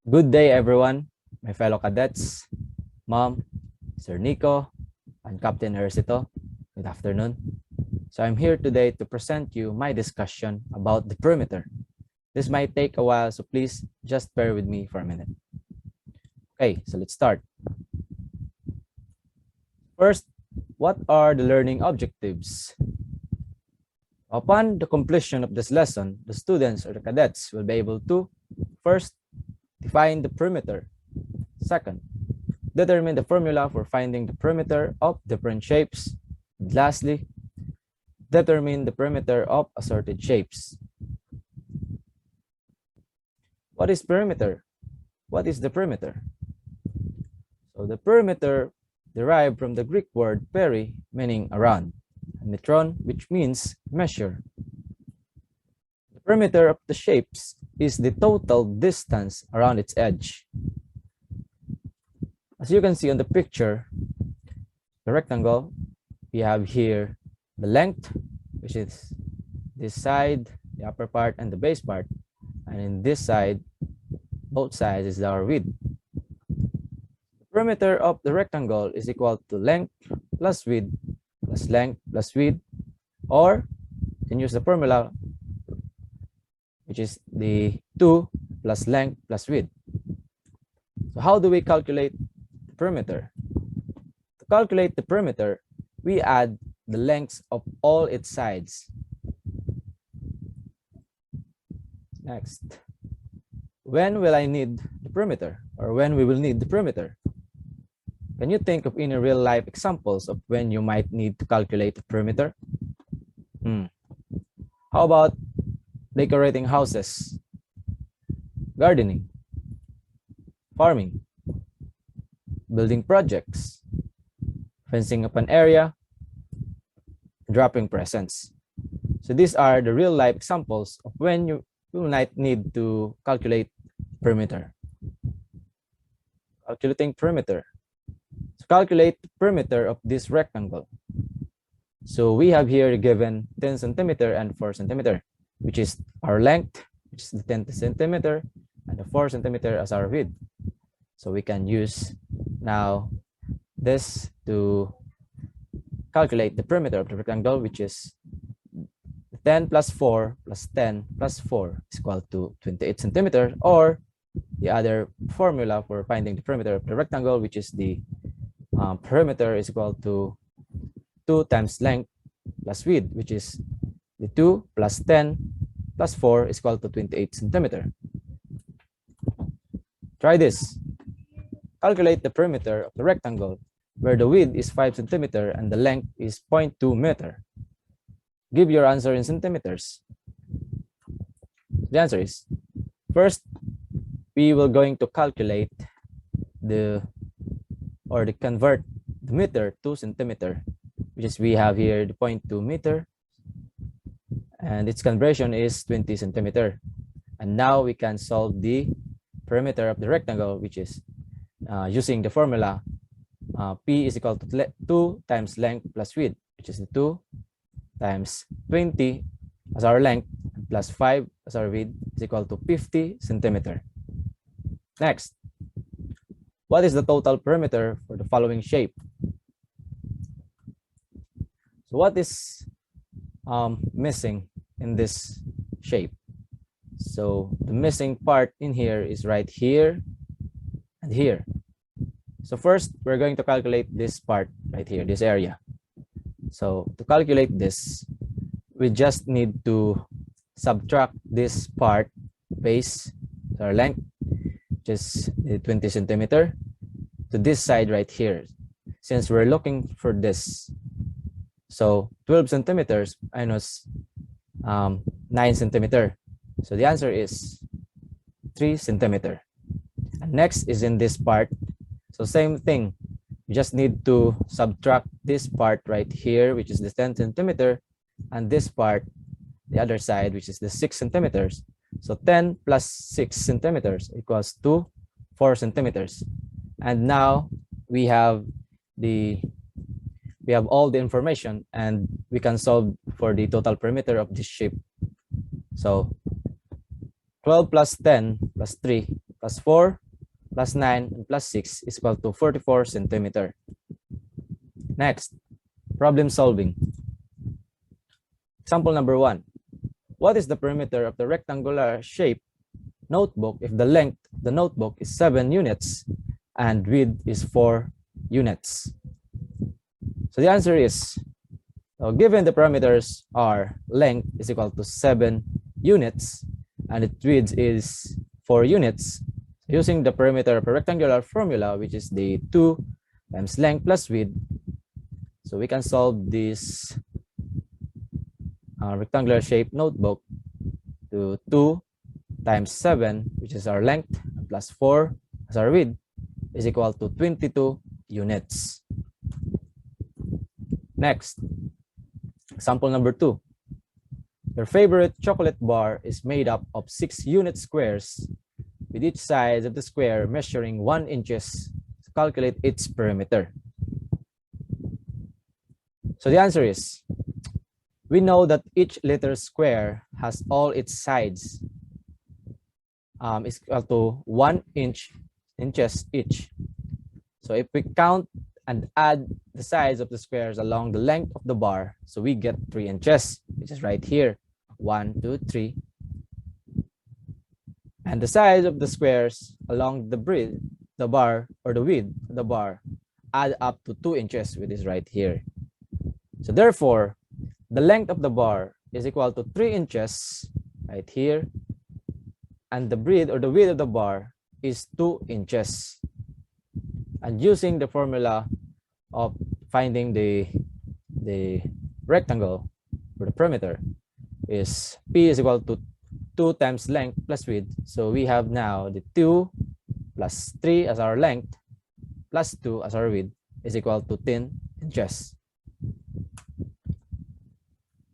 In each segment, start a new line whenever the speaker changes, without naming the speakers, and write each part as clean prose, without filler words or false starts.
Good day, everyone, my fellow cadets, Mom, Sir Nico, and Captain Ersito. Good afternoon. So I'm here today to present you my discussion about the perimeter. This might take a while, so please just bear with me for a minute. Okay, so let's start. First, what are the learning objectives? Upon the completion of this lesson, the students or the cadets will be able to, first, define the perimeter. Second, determine the formula for finding the perimeter of different shapes. And lastly, determine the perimeter of assorted shapes. What is perimeter? What is the perimeter? So the perimeter derived from the Greek word peri, meaning around, and metron, which means measure. The perimeter of the shapes is the total distance around its edge. As you can see on the picture, the rectangle, we have here the length, which is this side, the upper part, and the base part. And in this side, both sides is our width. The perimeter of the rectangle is equal to length plus width plus length plus width, or you can use the formula, which is the 2 plus length plus width. So how do we calculate the perimeter? To calculate the perimeter, we add the lengths of all its sides. Next, when will I need the perimeter, or when we will need the perimeter? Can you think of any real life examples of when you might need to calculate the perimeter? How about decorating houses, gardening, farming, building projects, fencing up an area, dropping presents? So these are the real life examples of when you might need to calculate perimeter. Calculating perimeter. So calculate the perimeter of this rectangle. So we have here given 10 centimeter and 4 centimeter, which is our length, which is the 10 centimeter, and the 4 centimeter as our width. So we can use now this to calculate the perimeter of the rectangle, which is 10 plus 4 plus 10 plus 4 is equal to 28 centimeters, or the other formula for finding the perimeter of the rectangle, which is the perimeter is equal to 2 times length plus width, which is the 2 plus 10 plus 4 is equal to 28 centimeters. Try this. Calculate the perimeter of the rectangle where the width is 5 centimeters and the length is 0.2 meter. Give your answer in centimeters. The answer is, first, we will going to calculate convert the meter to centimeter, which is we have here the 0.2 meter, and its conversion is 20 centimeter. And now we can solve the perimeter of the rectangle, which is using the formula P is equal to 2 times length plus width, which is the 2 times 20 as our length plus 5 as our width is equal to 50 centimeter. Next, what is the total perimeter for the following shape? So what is missing in this shape? So the missing part in here is right here and here. So first, we're going to calculate this part right here, this area. So to calculate this, we just need to subtract this part base, our length, which is 20 centimeter, to this side right here, since we're looking for this. So 12 centimeters minus 9 centimeter. So the answer is 3 centimeter. And next is in this part. So same thing. You just need to subtract this part right here, which is the 10 centimeter, and this part, the other side, which is the 6 centimeters. So 10 plus 6 centimeters equals to 4 centimeters. And now we have all the information, and we can solve for the total perimeter of this shape. So 12 plus 10 plus 3 plus 4 plus 9 and plus 6 is equal to 44 centimeter. Next, problem solving. Example number 1. What is the perimeter of the rectangular shape notebook if the length of the notebook is 7 units and width is 4 units? So the answer is, given the parameters are length is equal to 7 units and its width is 4 units, using the perimeter of a rectangular formula, which is the 2 times length plus width, so we can solve this rectangular shape notebook to 2 times 7, which is our length, plus 4 as our width, is equal to 22 units. Next, example number 2. Your favorite chocolate bar is made up of 6 unit squares, with each side of the square measuring 1 inches. To calculate its perimeter. So the answer is, we know that each letter square has all its sides is equal to 1 inches each. So if we count and add the sides of the squares along the length of the bar, so we get 3 inches, which is right here. 1, 2, 3. And the size of the squares along the width, the bar, or the width of the bar, add up to 2 inches, which is right here. So therefore, the length of the bar is equal to 3 inches right here, and the breadth or the width of the bar is 2 inches. And using the formula of finding the rectangle or the perimeter is P is equal to 2 times length plus width. So we have now the 2 plus 3 as our length plus 2 as our width is equal to 10 inches.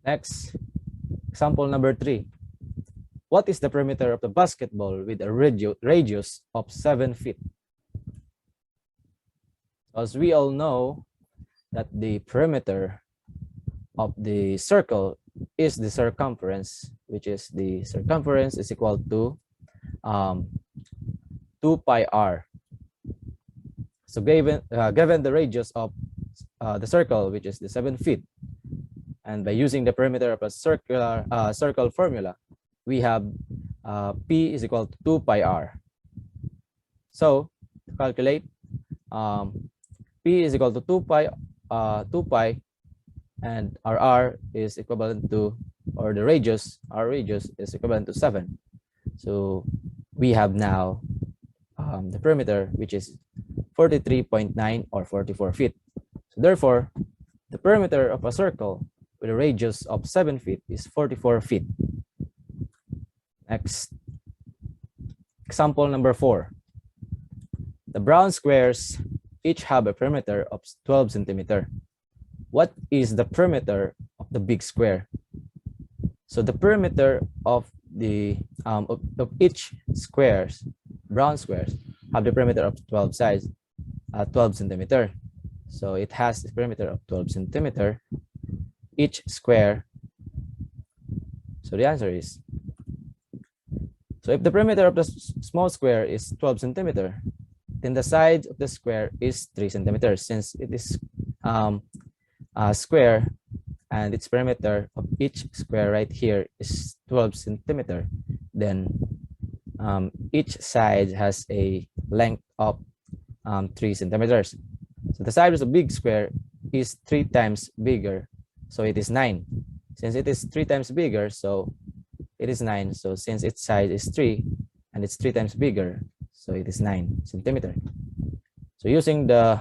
Next, example number 3. What is the perimeter of the basketball with a radius of 7 feet? As we all know that the perimeter of the circle is the circumference, which is the circumference is equal to 2 pi r. So given the radius of the circle, which is the 7 feet, and by using the perimeter of a circle formula, we have P is equal to 2 pi r. So to calculate, P is equal to 2 pi, and our r is equivalent to, or the radius, our radius is equivalent to 7. So we have now the perimeter, which is 43.9 or 44 feet. So therefore, the perimeter of a circle with a radius of 7 feet is 44 feet. Next, example number 4. The brown squares each have a perimeter of 12 centimeter. What is the perimeter of the big square? So the perimeter of the of each squares, brown squares, have the perimeter of 12 centimeter. So it has the perimeter of 12 centimeter each square. So the answer is, so if the perimeter of the small square is 12 centimeter, then the side of the square is 3 centimeters. Since it is a square and its perimeter of each square right here is 12 centimeter, then each side has a length of 3 centimeters. So the side of the big square is 3 times bigger, so it is 9. Since it is 3 times bigger, so it is 9. So since its side is 3 and it's 3 times bigger, so it is 9 centimeter. So using the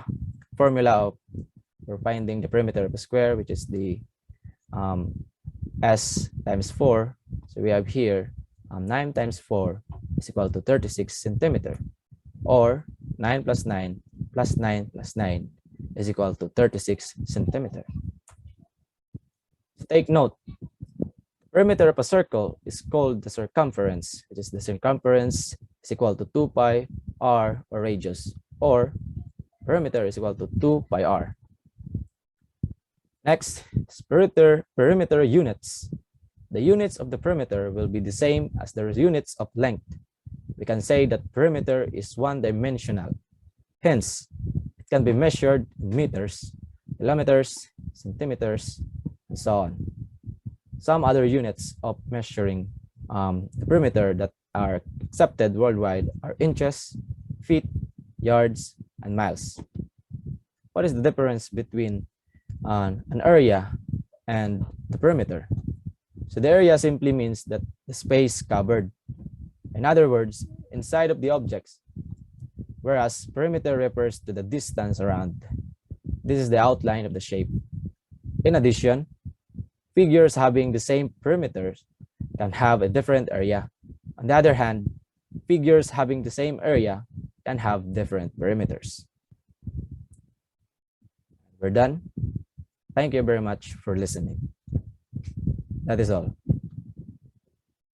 formula for finding the perimeter of a square, which is the S times 4, so we have here 9 times 4 is equal to 36 centimeter, or 9 plus 9 plus 9 plus 9 is equal to 36 centimeter. Take note, the perimeter of a circle is called the circumference, which is the circumference is equal to 2 pi r, or radius, or perimeter is equal to 2 pi r. Next, perimeter units. The units of the perimeter will be the same as the units of length, we can say that perimeter is one-dimensional. Hence, it can be measured in meters, kilometers, centimeters, and so on. Some other units of measuring the perimeter that are accepted worldwide are inches, feet, yards, and miles. What is the difference between an area and the perimeter? So the area simply means that the space covered. In other words, inside of the objects, whereas perimeter refers to the distance around. This is the outline of the shape. In addition, figures having the same perimeters can have a different area. On the other hand, figures having the same area can have different perimeters. We're done. Thank you very much for listening. That is all.